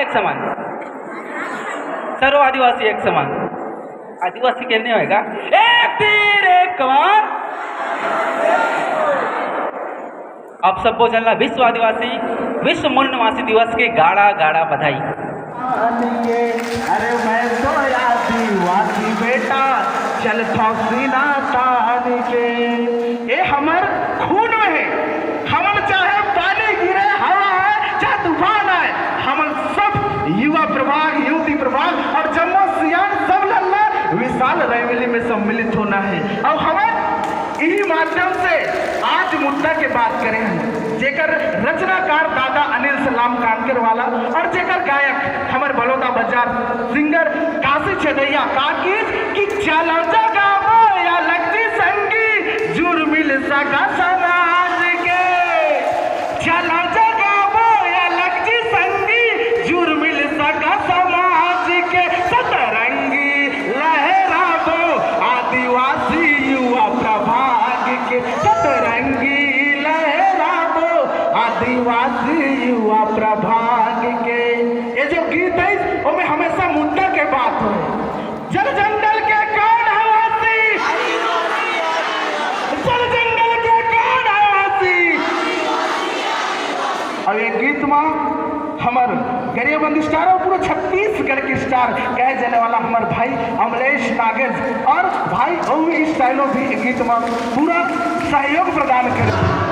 एक समान, सर्व आदिवासी एक समान। आदिवासी कहने होगा एक तीर एक कमान। आप सबको चलना विश्व आदिवासी विश्व मूल निवासी दिवस के गाढ़ा गाढ़ा बधाई। अरे मैं तो आदिवासी बेटा चल सीना तान के, ये हमार खून में है। हमन चाहे पानी गिरे हवा है चाहे तूफान आए, हमन सब युवा प्रभाग युवती प्रभाग और जम्मू सियान सब लल्ला विशाल रैली में सम्मिलित होना है। और हमें इसी माध्यम से आज मुद्दा के बात करें हैं, जेकर रचनाकार दादा अनिल सलाम कानकर वाला और जेकर गायक हमारे बलौदा बाजार सिंगर काशी छदैया काकीज की चलो जगावो या लगती संगी जुर मिल सका समाज के। चलो जगावो या लगती संगी जुर मिल सका समाज के। सतरंगी लहरावो आदिवासी युवा प्रभाग के। सतरंगी आदिवासी युवा प्रभाग के। ये जो गीत है वो में हमेशा मुद्दा के बात हो। जल जंगल के कौन आदिवासी, जल जंगल के कौन आदिवासी। और ये गीत में हमार गरियाबंद स्टार और पूरा छत्तीसगढ़ के स्टार कहे जाने वाला हमार भाई अमलेश नागेश और भाई स्टाइलो भी गीत में पूरा सहयोग प्रदान करे।